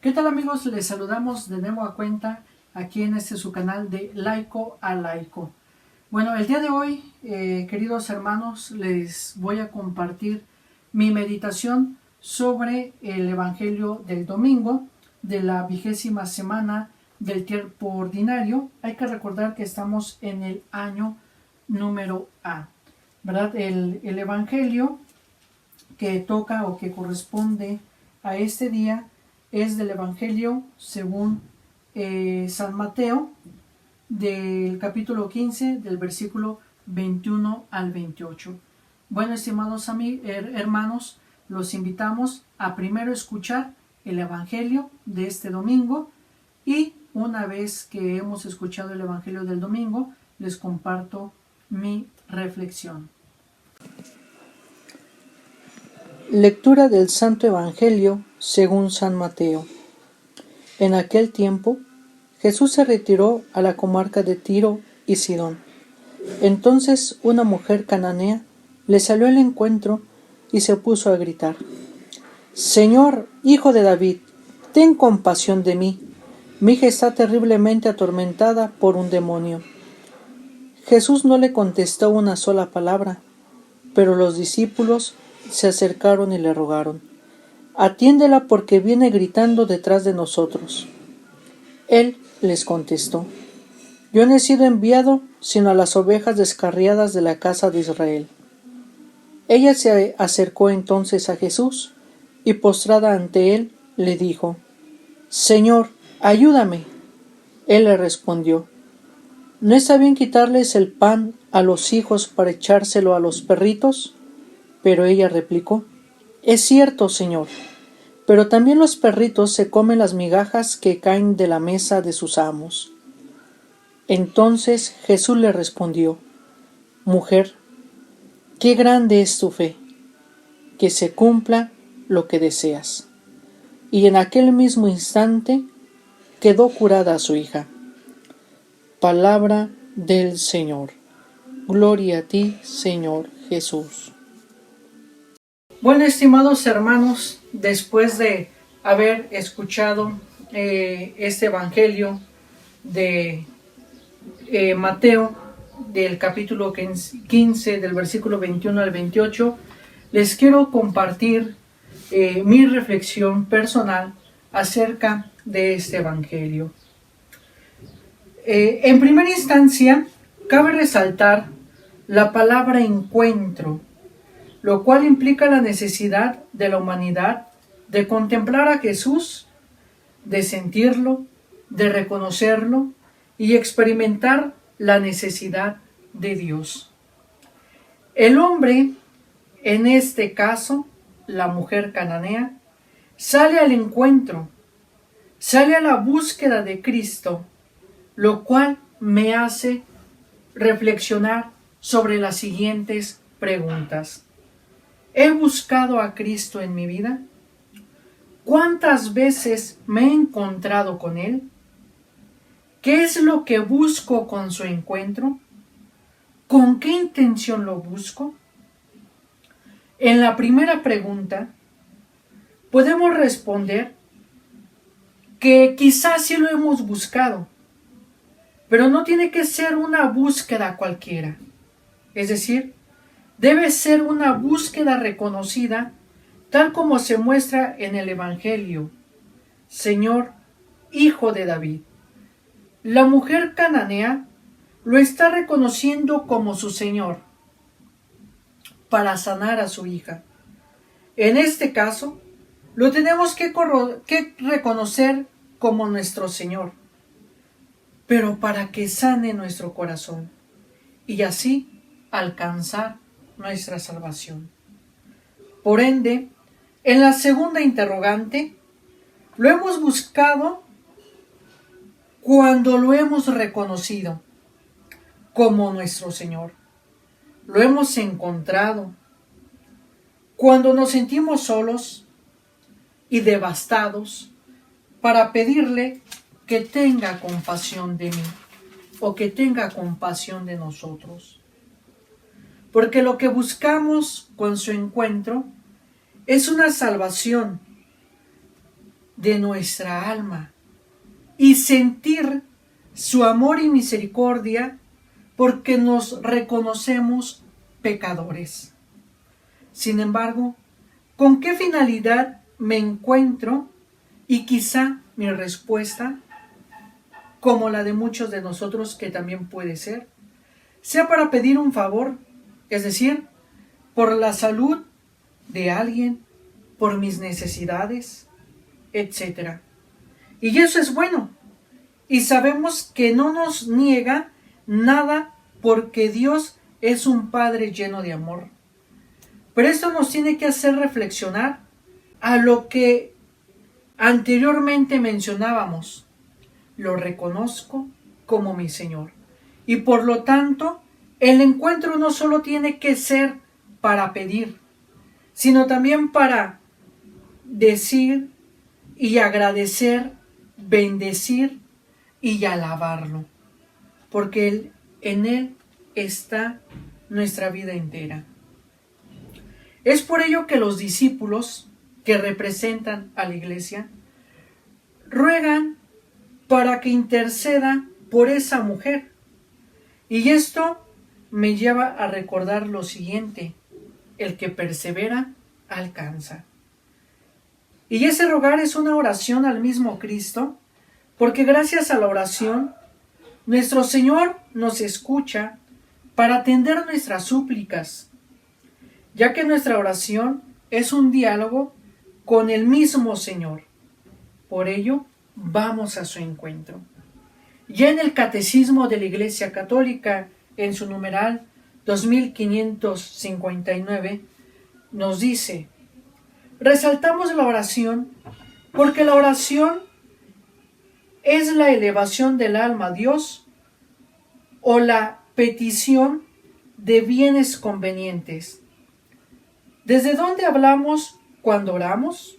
¿Qué tal, amigos? Les saludamos de nuevo a cuenta aquí en su canal de Laico a Laico. Bueno, el día de hoy, queridos hermanos, les voy a compartir mi meditación sobre el Evangelio del domingo de la 20ª semana del tiempo ordinario. Hay que recordar que estamos en el año número A, ¿verdad? El Evangelio que toca o que corresponde a este día es del Evangelio según San Mateo, del capítulo 15, del versículo 21 al 28. Bueno, estimados hermanos, los invitamos a primero escuchar el Evangelio de este domingo y una vez que hemos escuchado el Evangelio del domingo, les comparto mi reflexión. Lectura del Santo Evangelio según San Mateo. En aquel tiempo, Jesús se retiró a la comarca de Tiro y Sidón. Entonces una mujer cananea le salió al encuentro y se puso a gritar: «Señor, hijo de David, ten compasión de mí. Mi hija está terriblemente atormentada por un demonio». Jesús no le contestó una sola palabra, pero los discípulos se acercaron y le rogaron: «Atiéndela porque viene gritando detrás de nosotros». Él les contestó: «Yo no he sido enviado sino a las ovejas descarriadas de la casa de Israel». Ella se acercó entonces a Jesús y postrada ante él le dijo: «Señor, ayúdame». Él le respondió: «¿No está bien quitarles el pan a los hijos para echárselo a los perritos?». Pero ella replicó: «Es cierto, Señor, pero también los perritos se comen las migajas que caen de la mesa de sus amos». Entonces Jesús le respondió: «Mujer, qué grande es tu fe, que se cumpla lo que deseas». Y en aquel mismo instante quedó curada su hija. Palabra del Señor. Gloria a ti, Señor Jesús. Bueno, estimados hermanos, después de haber escuchado este Evangelio de Mateo, del capítulo 15, del versículo 21 al 28, les quiero compartir mi reflexión personal acerca de este Evangelio. En primera instancia, cabe resaltar la palabra encuentro, lo cual implica la necesidad de la humanidad de contemplar a Jesús, de sentirlo, de reconocerlo y experimentar la necesidad de Dios. El hombre, en este caso, la mujer cananea, sale al encuentro, sale a la búsqueda de Cristo, lo cual me hace reflexionar sobre las siguientes preguntas. ¿He buscado a Cristo en mi vida? ¿Cuántas veces me he encontrado con Él? ¿Qué es lo que busco con su encuentro? ¿Con qué intención lo busco? En la primera pregunta, podemos responder que quizás sí lo hemos buscado, pero no tiene que ser una búsqueda cualquiera. Es decir, debe ser una búsqueda reconocida, tal como se muestra en el Evangelio. Señor, hijo de David. La mujer cananea lo está reconociendo como su Señor para sanar a su hija. En este caso, lo tenemos que reconocer como nuestro Señor, pero para que sane nuestro corazón y así alcanzar nuestra salvación. Por ende, en la segunda interrogante, lo hemos buscado cuando lo hemos reconocido como nuestro Señor. Lo hemos encontrado cuando nos sentimos solos y devastados para pedirle que tenga compasión de mí o que tenga compasión de nosotros. Porque lo que buscamos con su encuentro es una salvación de nuestra alma y sentir su amor y misericordia porque nos reconocemos pecadores. Sin embargo, ¿con qué finalidad me encuentro? Y quizá mi respuesta, como la de muchos de nosotros que también puede ser, sea para pedir un favor, es decir, por la salud de alguien, por mis necesidades, etc. Y eso es bueno. Y sabemos que no nos niega nada porque Dios es un Padre lleno de amor. Pero esto nos tiene que hacer reflexionar a lo que anteriormente mencionábamos. Lo reconozco como mi Señor. Y por lo tanto, el encuentro no solo tiene que ser para pedir, sino también para decir y agradecer, bendecir y alabarlo. Porque en Él está nuestra vida entera. Es por ello que los discípulos que representan a la iglesia ruegan para que interceda por esa mujer. Y esto me lleva a recordar lo siguiente: el que persevera alcanza. Y ese rogar es una oración al mismo Cristo, porque gracias a la oración nuestro Señor nos escucha para atender nuestras súplicas, ya que nuestra oración es un diálogo con el mismo Señor. Por ello, vamos a su encuentro. Ya en el Catecismo de la Iglesia Católica, en su numeral 2559, nos dice: resaltamos la oración porque la oración es la elevación del alma a Dios o la petición de bienes convenientes. ¿Desde dónde hablamos cuando oramos?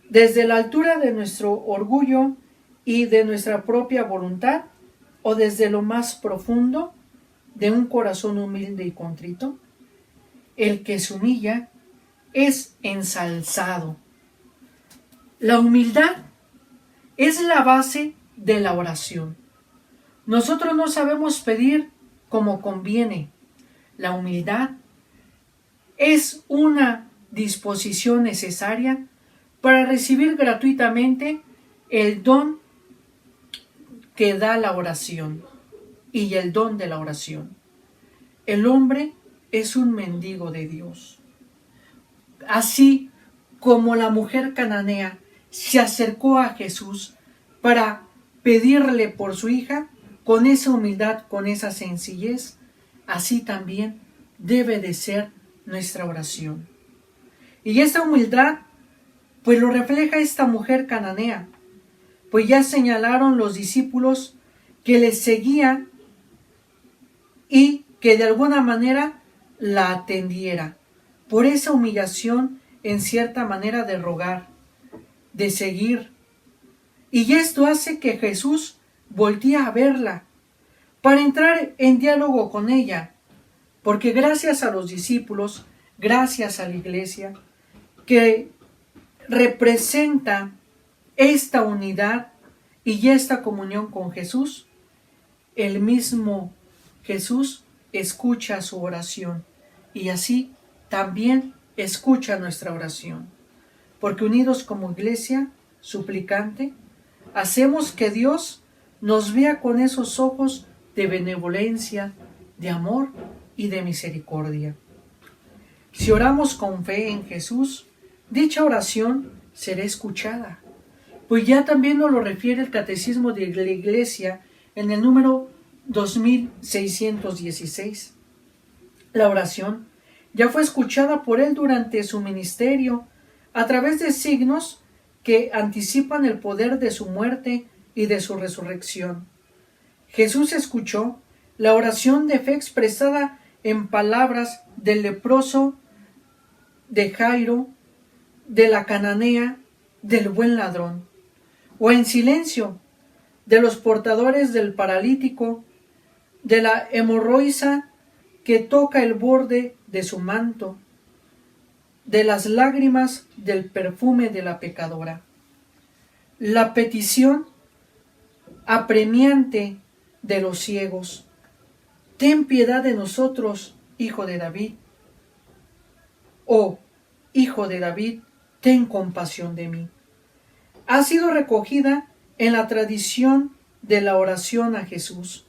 ¿Desde la altura de nuestro orgullo y de nuestra propia voluntad? ¿O desde lo más profundo de un corazón humilde y contrito? El que se humilla es ensalzado. La humildad es la base de la oración. Nosotros no sabemos pedir como conviene. La humildad es una disposición necesaria para recibir gratuitamente el don que da la oración y el don de la oración. El hombre es un mendigo de Dios. Así como la mujer cananea se acercó a Jesús para pedirle por su hija, con esa humildad, con esa sencillez, así también debe de ser nuestra oración. Y esta humildad, pues lo refleja esta mujer cananea, pues ya señalaron los discípulos que le seguían y que de alguna manera la atendiera, por esa humillación en cierta manera de rogar, de seguir. Y esto hace que Jesús voltee a verla, para entrar en diálogo con ella, porque gracias a los discípulos, gracias a la iglesia, que representa esta unidad y esta comunión con Jesús, el mismo Jesús escucha su oración y así también escucha nuestra oración. Porque unidos como iglesia suplicante, hacemos que Dios nos vea con esos ojos de benevolencia, de amor y de misericordia. Si oramos con fe en Jesús, dicha oración será escuchada, pues ya también nos lo refiere el Catecismo de la Iglesia en el número 2616. La oración ya fue escuchada por él durante su ministerio a través de signos que anticipan el poder de su muerte y de su resurrección. Jesús escuchó la oración de fe expresada en palabras del leproso, de Jairo, de la cananea, del buen ladrón, o en silencio de los portadores del paralítico, de la hemorroísa que toca el borde de su manto, de las lágrimas del perfume de la pecadora. la petición apremiante de los ciegos. Ten piedad de nosotros, Hijo de David. Oh, Hijo de David, ten compasión de mí. Ha sido recogida en la tradición de la oración a Jesús.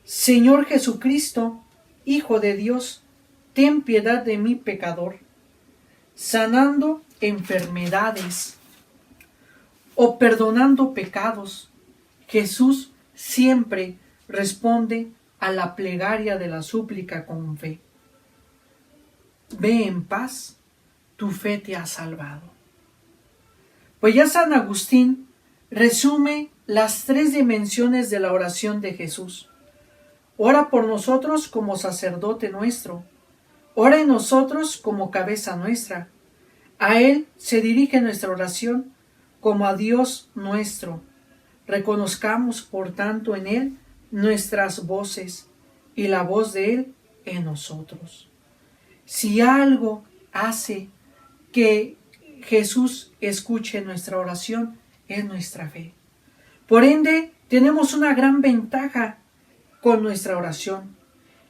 Señor Jesucristo, Hijo de Dios, ten piedad de mí, pecador. Sanando enfermedades o perdonando pecados, Jesús siempre responde a la plegaria de la súplica con fe. Ve en paz, tu fe te ha salvado. Pues ya San Agustín resume las 3 dimensiones de la oración de Jesús. Ora por nosotros como sacerdote nuestro. Ora en nosotros como cabeza nuestra. A Él se dirige nuestra oración como a Dios nuestro. Reconozcamos, por tanto, en Él nuestras voces y la voz de Él en nosotros. Si algo hace que Jesús escuche nuestra oración, es nuestra fe. Por ende, tenemos una gran ventaja con nuestra oración,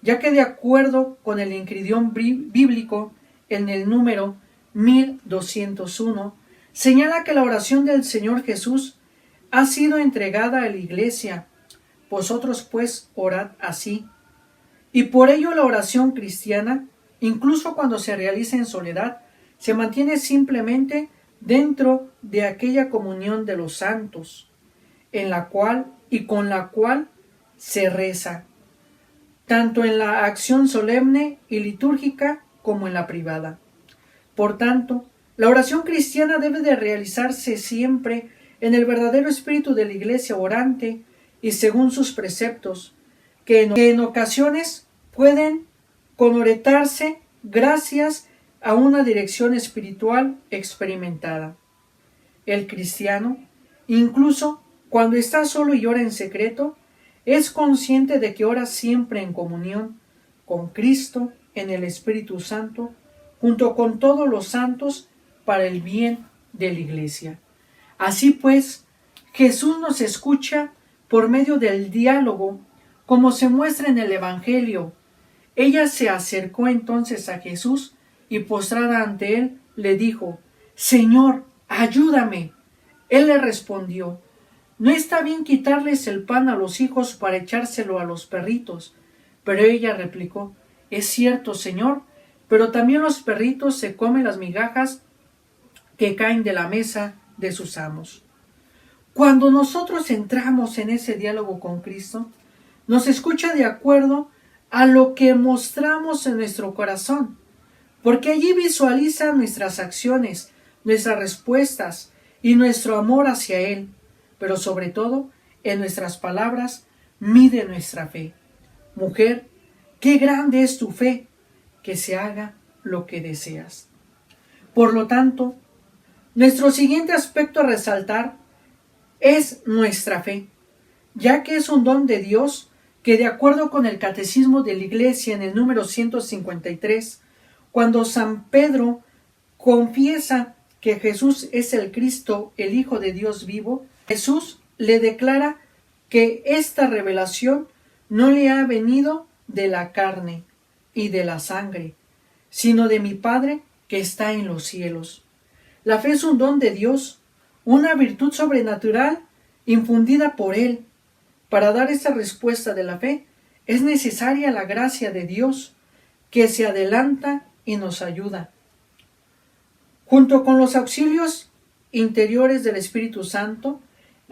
ya que de acuerdo con el Encridión bíblico, en el número 1201, señala que la oración del Señor Jesús ha sido entregada a la Iglesia. Vosotros pues orad así. Y por ello la oración cristiana, incluso cuando se realiza en soledad, se mantiene simplemente dentro de aquella comunión de los santos, en la cual y con la cual se reza, tanto en la acción solemne y litúrgica como en la privada. Por tanto, la oración cristiana debe de realizarse siempre en el verdadero espíritu de la Iglesia orante y según sus preceptos, que en ocasiones pueden connotarse gracias a una dirección espiritual experimentada. El cristiano, incluso cuando está solo y ora en secreto, es consciente de que ora siempre en comunión con Cristo en el Espíritu Santo, junto con todos los santos, para el bien de la Iglesia. Así pues, Jesús nos escucha por medio del diálogo, como se muestra en el Evangelio. Ella se acercó entonces a Jesús y postrada ante él le dijo: Señor, ayúdame. Él le respondió: no está bien quitarles el pan a los hijos para echárselo a los perritos. Pero ella replicó: es cierto, Señor, pero también los perritos se comen las migajas que caen de la mesa de sus amos. Cuando nosotros entramos en ese diálogo con Cristo, nos escucha de acuerdo a lo que mostramos en nuestro corazón, porque allí visualiza nuestras acciones, nuestras respuestas y nuestro amor hacia Él, pero sobre todo en nuestras palabras mide nuestra fe. Mujer, qué grande es tu fe, que se haga lo que deseas. Por lo tanto, nuestro siguiente aspecto a resaltar es nuestra fe, ya que es un don de Dios que, de acuerdo con el Catecismo de la Iglesia en el número 153, cuando San Pedro confiesa que Jesús es el Cristo, el Hijo de Dios vivo, Jesús le declara que esta revelación no le ha venido de la carne y de la sangre, sino de mi Padre que está en los cielos. La fe es un don de Dios, una virtud sobrenatural infundida por Él. Para dar esta respuesta de la fe es necesaria la gracia de Dios, que se adelanta y nos ayuda. Junto con los auxilios interiores del Espíritu Santo,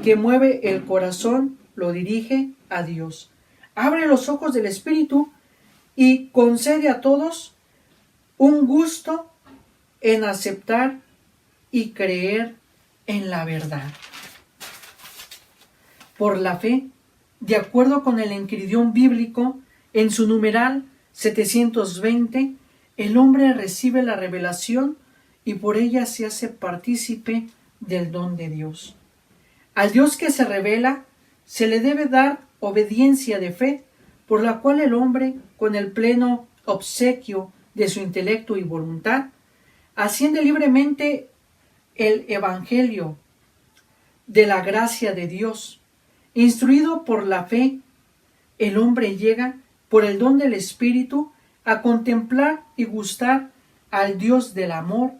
que mueve el corazón, lo dirige a Dios. Abre los ojos del Espíritu y concede a todos un gusto en aceptar y creer en la verdad. Por la fe, de acuerdo con el Encridión bíblico, en su numeral 720, el hombre recibe la revelación y por ella se hace partícipe del don de Dios. Al Dios que se revela se le debe dar obediencia de fe, por la cual el hombre, con el pleno obsequio de su intelecto y voluntad, asciende libremente el Evangelio de la gracia de Dios, instruido por la fe, el hombre llega, por el don del Espíritu, a contemplar y gustar al Dios del amor,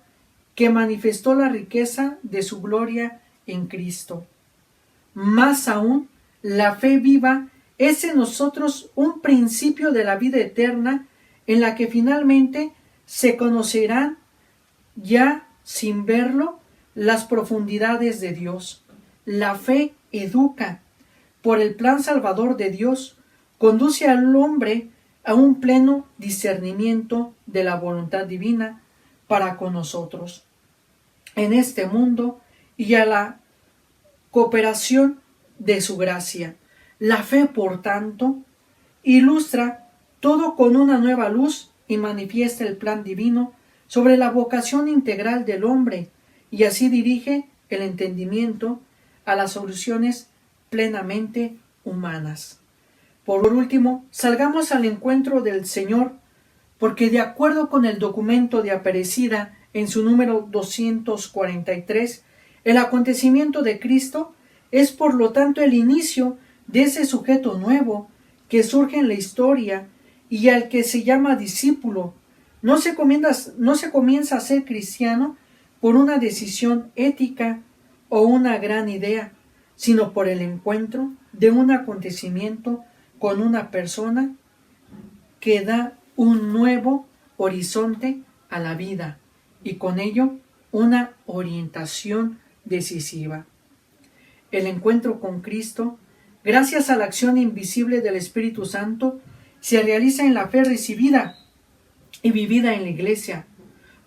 que manifestó la riqueza de su gloria en Cristo. Más aún, la fe viva es en nosotros un principio de la vida eterna, en la que finalmente se conocerán, ya sin verlo, las profundidades de Dios. La fe educa. Por el plan salvador de Dios, conduce al hombre a un pleno discernimiento de la voluntad divina para con nosotros en este mundo y a la cooperación de su gracia. La fe, por tanto, ilustra todo con una nueva luz y manifiesta el plan divino sobre la vocación integral del hombre, y así dirige el entendimiento a las soluciones plenamente humanas. Por último, salgamos al encuentro del Señor, porque de acuerdo con el documento de Aparecida en su número 243, el acontecimiento de Cristo es por lo tanto el inicio de ese sujeto nuevo que surge en la historia y al que se llama discípulo. No se comienza a ser cristiano por una decisión ética o una gran idea, sino por el encuentro de un acontecimiento con una persona que da un nuevo horizonte a la vida y con ello una orientación decisiva. El encuentro con Cristo, gracias a la acción invisible del Espíritu Santo, se realiza en la fe recibida y vivida en la Iglesia.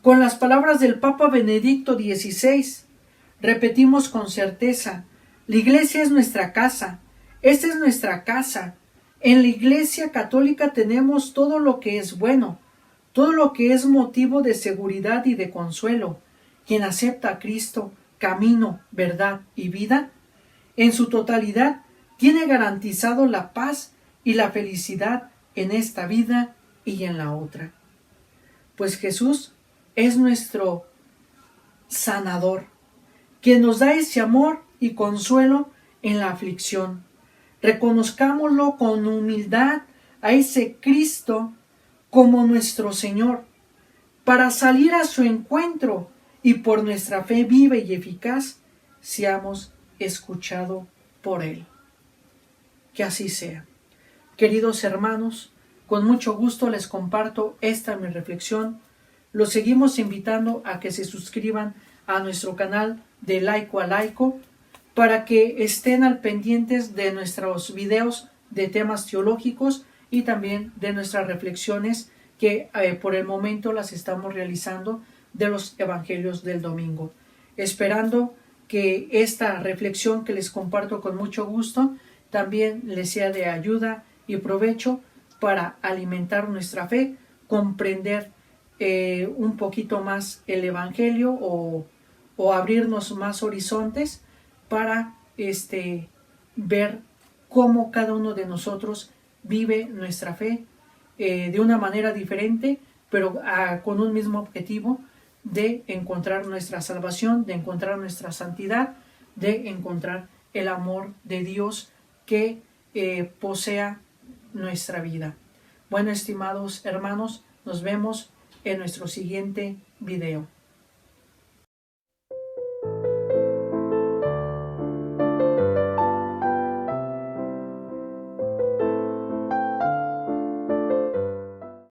Con las palabras del Papa Benedicto XVI, repetimos con certeza: la Iglesia es nuestra casa, esta es nuestra casa. En la Iglesia católica tenemos todo lo que es bueno, todo lo que es motivo de seguridad y de consuelo. Quien acepta a Cristo, camino, verdad y vida, en su totalidad tiene garantizado la paz y la felicidad en esta vida y en la otra. Pues Jesús es nuestro sanador, quien nos da ese amor y consuelo en la aflicción. Reconozcámoslo con humildad a ese Cristo como nuestro Señor, para salir a su encuentro y por nuestra fe viva y eficaz seamos escuchados por Él. Que así sea. Queridos hermanos, con mucho gusto les comparto esta mi reflexión. Los seguimos invitando a que se suscriban a nuestro canal de Laico a Laico para que estén al pendientes de nuestros videos de temas teológicos y también de nuestras reflexiones que por el momento las estamos realizando de los evangelios del domingo. Esperando que esta reflexión que les comparto con mucho gusto también les sea de ayuda y provecho para alimentar nuestra fe, comprender un poquito más el evangelio o abrirnos más horizontes para ver cómo cada uno de nosotros vive nuestra fe de una manera diferente, pero con un mismo objetivo de encontrar nuestra salvación, de encontrar nuestra santidad, de encontrar el amor de Dios que posea nuestra vida. Bueno, estimados hermanos, nos vemos en nuestro siguiente video.